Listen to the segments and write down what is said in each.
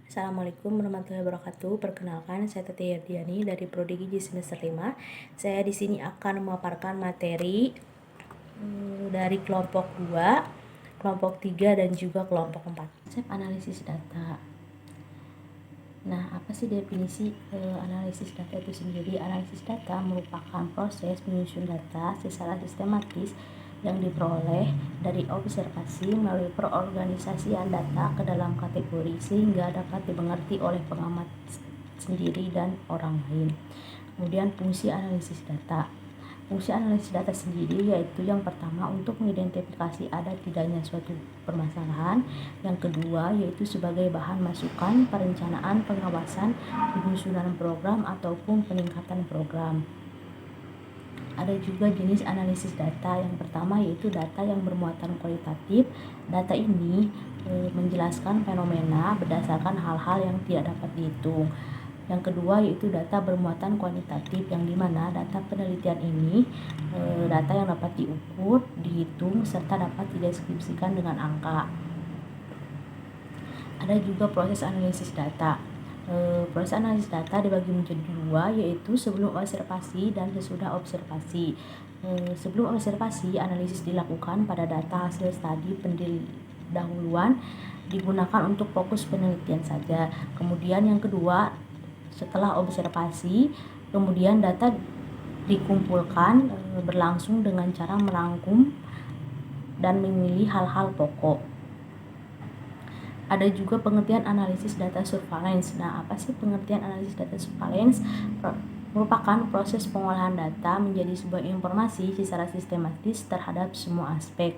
Assalamualaikum warahmatullahi wabarakatuh. Perkenalkan, saya Tati Yardiani dari Prodi Gizi semester 5. Saya di sini akan memaparkan materi dari kelompok 2, kelompok 3 dan juga kelompok 4. Konsep analisis data. Nah, apa sih definisi analisis data itu sendiri? Analisis data merupakan proses menyusun data secara sistematis yang diperoleh dari observasi melalui perorganisasian data ke dalam kategori sehingga dapat dimengerti oleh pengamat sendiri dan orang lain. Kemudian fungsi analisis data. Fungsi analisis data sendiri yaitu yang pertama untuk mengidentifikasi ada tidaknya suatu permasalahan, yang kedua yaitu sebagai bahan masukan, perencanaan, pengawasan, penyusunan program ataupun peningkatan program. Ada juga jenis analisis data. Yang pertama yaitu data yang bermuatan kualitatif. Data ini menjelaskan fenomena berdasarkan hal-hal yang tidak dapat dihitung. Yang kedua yaitu data bermuatan kuantitatif, yang dimana data penelitian ini data yang dapat diukur, dihitung, serta dapat dideskripsikan dengan angka. Ada juga proses analisis data. Proses analisis data dibagi menjadi dua, yaitu sebelum observasi dan sesudah observasi. Sebelum observasi, analisis dilakukan pada data hasil studi pendahuluan digunakan untuk fokus penelitian saja. Kemudian yang kedua, setelah observasi, kemudian data dikumpulkan berlangsung dengan cara merangkum dan memilih hal-hal pokok. Ada juga pengertian analisis data surveillance. Nah, apa sih pengertian analisis data surveillance? Merupakan proses pengolahan data menjadi sebuah informasi secara sistematis terhadap semua aspek.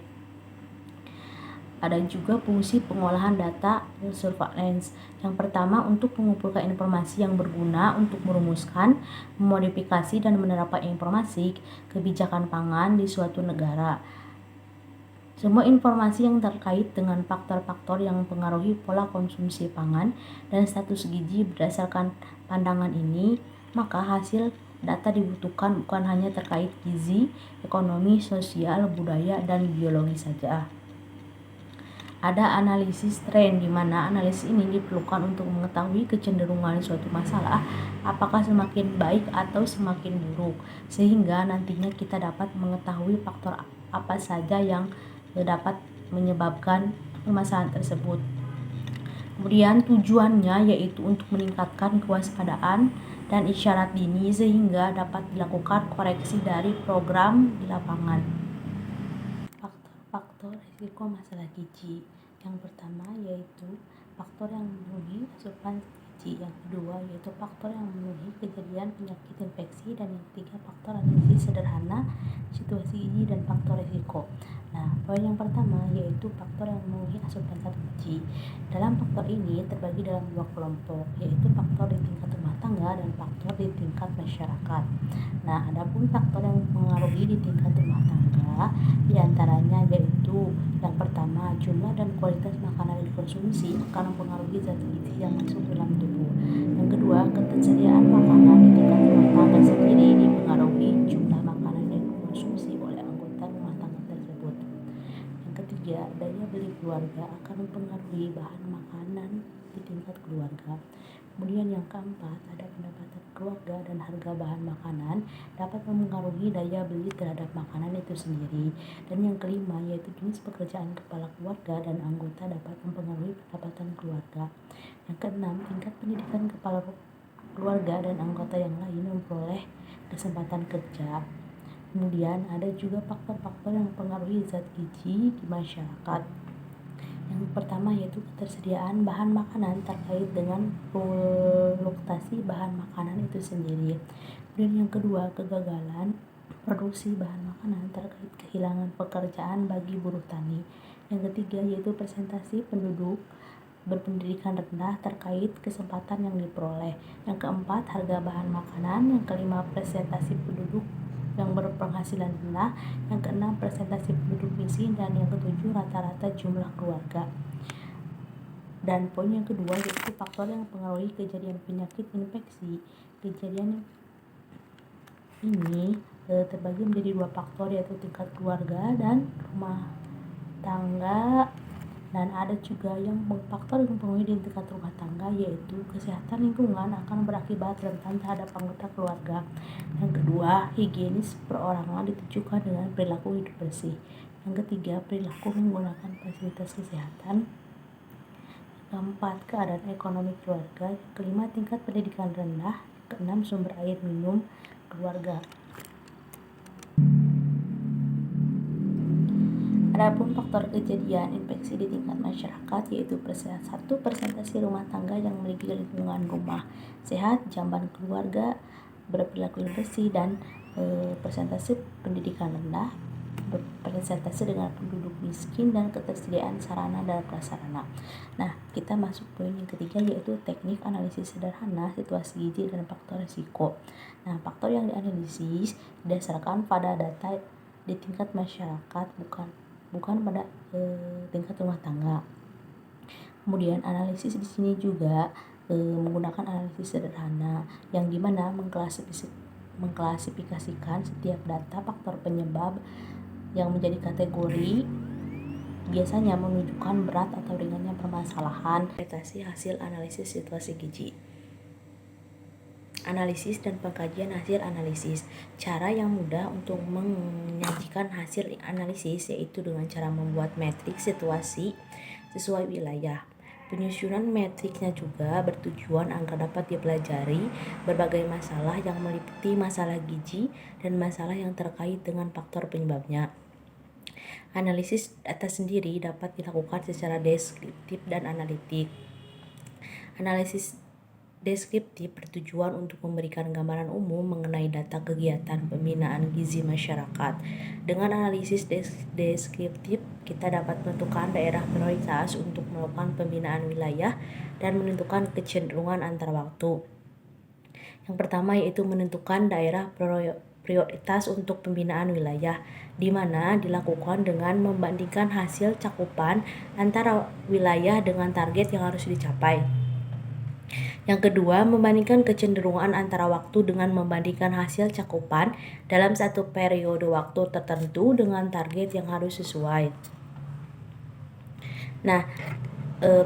Ada juga fungsi pengolahan data surveillance. Yang pertama, untuk mengumpulkan informasi yang berguna untuk merumuskan, memodifikasi, dan menerapkan informasi kebijakan pangan di suatu negara. Semua informasi yang terkait dengan faktor-faktor yang mempengaruhi pola konsumsi pangan dan status gizi berdasarkan pandangan ini, maka hasil data dibutuhkan bukan hanya terkait gizi, ekonomi, sosial, budaya, dan biologi saja. Ada analisis tren, di mana analisis ini diperlukan untuk mengetahui kecenderungan suatu masalah, apakah semakin baik atau semakin buruk, sehingga nantinya kita dapat mengetahui faktor apa saja yang dapat menyebabkan permasalahan tersebut. Kemudian tujuannya yaitu untuk meningkatkan kewaspadaan dan isyarat dini sehingga dapat dilakukan koreksi dari program di lapangan. Faktor risiko masalah gizi. Yang pertama yaitu faktor yang memenuhi asupan gizi. Yang kedua yaitu faktor yang memenuhi kejadian penyakit infeksi. Dan yang ketiga faktor analisis sederhana situasi gizi dan faktor risiko. Nah, poin yang pertama yaitu faktor yang memenuhi asupan zat gizi. Dalam faktor ini terbagi dalam dua kelompok, yaitu faktor di tingkat rumah tangga dan faktor di tingkat masyarakat. Nah, adapun faktor yang mempengaruhi di tingkat rumah tangga diantaranya yaitu yang pertama, jumlah dan kualitas makanan yang dikonsumsi akan mempengaruhi zat gizi yang masuk dalam tubuh. Yang kedua, ketersediaan makanan di tingkat rumah tangga sendiri dipengaruhi jumlah makanan yang dikonsumsi oleh anggota rumah tangga tersebut. Yang ketiga, daya beli keluarga akan mempengaruhi bahan makanan di tingkat keluarga. Kemudian yang keempat, ada pendapatan keluarga dan harga bahan makanan dapat mempengaruhi daya beli terhadap makanan itu sendiri. Dan yang kelima yaitu jenis pekerjaan kepala keluarga dan anggota dapat mempengaruhi pendapatan keluarga. Yang keenam, tingkat pendidikan kepala keluarga dan anggota yang lain memperoleh kesempatan kerja. Kemudian ada juga faktor-faktor yang mempengaruhi zat gizi di masyarakat. Yang pertama yaitu ketersediaan bahan makanan terkait dengan fluktuasi bahan makanan itu sendiri. Kemudian yang kedua, kegagalan produksi bahan makanan terkait kehilangan pekerjaan bagi buruh tani. Yang ketiga yaitu presentasi penduduk berpendidikan rendah terkait kesempatan yang diperoleh. Yang keempat, harga bahan makanan. Yang kelima, presentasi penduduk yang berpenghasilan rendah. Yang keenam, presentasi penduduk miskin. Dan yang ketujuh, rata-rata jumlah keluarga. Dan poin yang kedua yaitu faktor yang mempengaruhi kejadian penyakit infeksi. Kejadian ini terbagi menjadi dua faktor, yaitu tingkat keluarga dan rumah tangga Dan ada juga yang faktor yang mempengaruhi di tingkat rumah tangga, yaitu kesehatan lingkungan akan berakibat rentan terhadap anggota keluarga. Yang kedua, higienis perorangan ditujukan dengan perilaku hidup bersih. Yang ketiga, perilaku menggunakan fasilitas kesehatan. Yang keempat, keadaan ekonomi keluarga. Yang kelima, tingkat pendidikan rendah. Yang keenam, sumber air minum keluarga. Adapun faktor kejadian infeksi di tingkat masyarakat, yaitu persentase rumah tangga yang memiliki lingkungan rumah sehat, jamban keluarga, berperilaku bersih, dan persentase pendidikan rendah, persentase dengan penduduk miskin, dan ketersediaan sarana dan prasarana. Nah, kita masuk poin yang ketiga, yaitu teknik analisis sederhana situasi gizi dan faktor risiko. Nah, faktor yang dianalisis berdasarkan pada data di tingkat masyarakat, bukan pada tingkat rumah tangga. Kemudian analisis di sini juga menggunakan analisis sederhana yang dimana mengklasifikasikan setiap data faktor penyebab yang menjadi kategori, biasanya menunjukkan berat atau ringannya permasalahan. Interpretasi hasil analisis situasi gizi. Analisis dan pengkajian hasil analisis. Cara yang mudah untuk menyajikan hasil analisis yaitu dengan cara membuat matriks situasi sesuai wilayah. Penyusunan matriksnya juga bertujuan agar dapat dipelajari berbagai masalah yang meliputi masalah gizi dan masalah yang terkait dengan faktor penyebabnya. Analisis data sendiri dapat dilakukan secara deskriptif dan analitik. Analisis deskriptif bertujuan untuk memberikan gambaran umum mengenai data kegiatan pembinaan gizi masyarakat. Dengan analisis deskriptif, kita dapat menentukan daerah prioritas untuk melakukan pembinaan wilayah dan menentukan kecenderungan antar waktu. Yang pertama yaitu menentukan daerah prioritas untuk pembinaan wilayah, di mana dilakukan dengan membandingkan hasil cakupan antara wilayah dengan target yang harus dicapai. Yang kedua, membandingkan kecenderungan antara waktu dengan membandingkan hasil cakupan dalam satu periode waktu tertentu dengan target yang harus sesuai. Nah,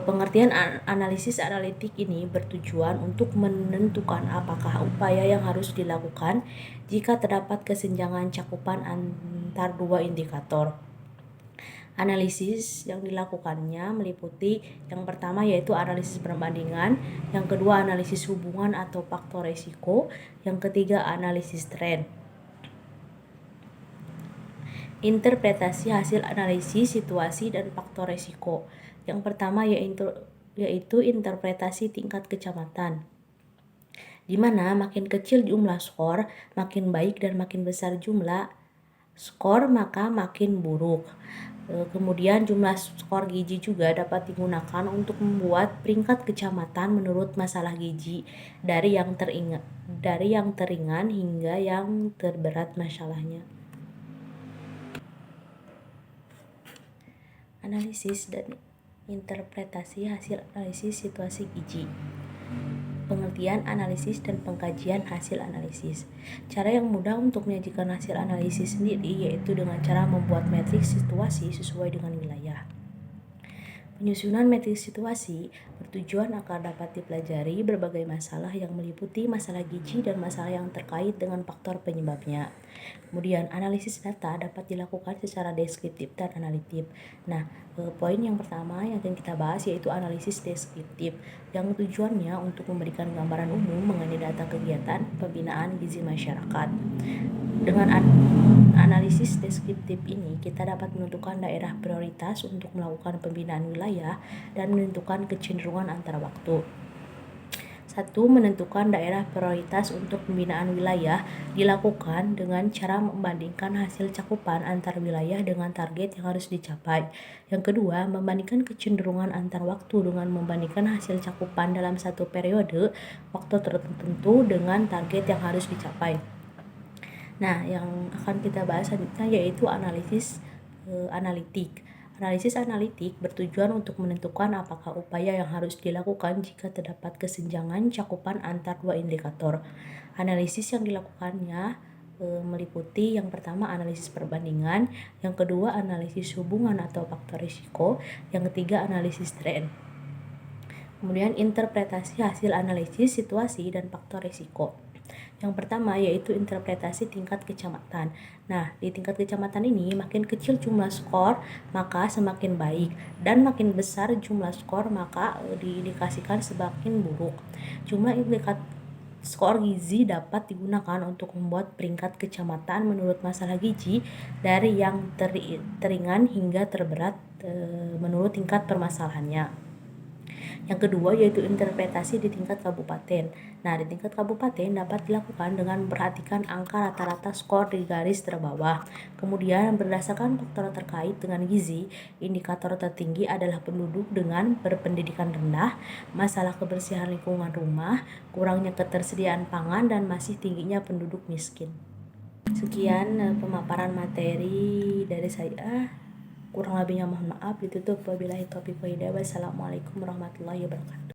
pengertian analisis analitik ini bertujuan untuk menentukan apakah upaya yang harus dilakukan jika terdapat kesenjangan cakupan antar dua indikator. Analisis yang dilakukannya meliputi yang pertama yaitu analisis perbandingan, yang kedua analisis hubungan atau faktor resiko, yang ketiga analisis tren. Interpretasi hasil analisis situasi dan faktor resiko. Yang pertama yaitu interpretasi tingkat kecamatan, di mana makin kecil jumlah skor, makin baik, dan makin besar jumlah skor maka makin buruk. Kemudian jumlah skor gizi juga dapat digunakan untuk membuat peringkat kecamatan menurut masalah gizi dari yang teringan hingga yang terberat masalahnya. Analisis dan interpretasi hasil analisis situasi gizi. Pengertian analisis dan pengkajian hasil analisis. Cara yang mudah untuk menyajikan hasil analisis sendiri yaitu dengan cara membuat matriks situasi sesuai dengan wilayah. Penyusunan matriks situasi bertujuan agar dapat dipelajari berbagai masalah yang meliputi masalah gizi dan masalah yang terkait dengan faktor penyebabnya. Kemudian analisis data dapat dilakukan secara deskriptif dan analitik. Nah, poin yang pertama yang akan kita bahas yaitu analisis deskriptif, yang tujuannya untuk memberikan gambaran umum mengenai data kegiatan pembinaan gizi masyarakat. Dengan analisis deskriptif ini, kita dapat menentukan daerah prioritas untuk melakukan pembinaan wilayah dan menentukan kecenderungan antar waktu. 1. Menentukan daerah prioritas untuk pembinaan wilayah dilakukan dengan cara membandingkan hasil cakupan antar wilayah dengan target yang harus dicapai. Yang kedua, membandingkan kecenderungan antar waktu dengan membandingkan hasil cakupan dalam satu periode waktu tertentu dengan target yang harus dicapai. Nah, yang akan kita bahas selanjutnya yaitu analisis analitik. Analisis analitik bertujuan untuk menentukan apakah upaya yang harus dilakukan jika terdapat kesenjangan cakupan antar dua indikator. Analisis yang dilakukannya meliputi yang pertama analisis perbandingan, yang kedua analisis hubungan atau faktor risiko, yang ketiga analisis tren. Kemudian interpretasi hasil analisis situasi dan faktor risiko. Yang pertama yaitu interpretasi tingkat kecamatan. Nah, di tingkat kecamatan ini makin kecil jumlah skor maka semakin baik, dan makin besar jumlah skor maka diindikasikan semakin buruk. Jumlah indikator skor gizi dapat digunakan untuk membuat peringkat kecamatan menurut masalah gizi dari yang teringan hingga terberat menurut tingkat permasalahannya. Yang kedua yaitu interpretasi di tingkat kabupaten. Nah, di tingkat kabupaten dapat dilakukan dengan memperhatikan angka rata-rata skor di garis terbawah. Kemudian berdasarkan faktor terkait dengan gizi, indikator tertinggi adalah penduduk dengan berpendidikan rendah, masalah kebersihan lingkungan rumah, kurangnya ketersediaan pangan, dan masih tingginya penduduk miskin. Sekian pemaparan materi dari saya. Kurang lebihnya mohon maaf. Ditutup wabillahi taufiq wal hidayah. Wassalamualaikum warahmatullahi wabarakatuh.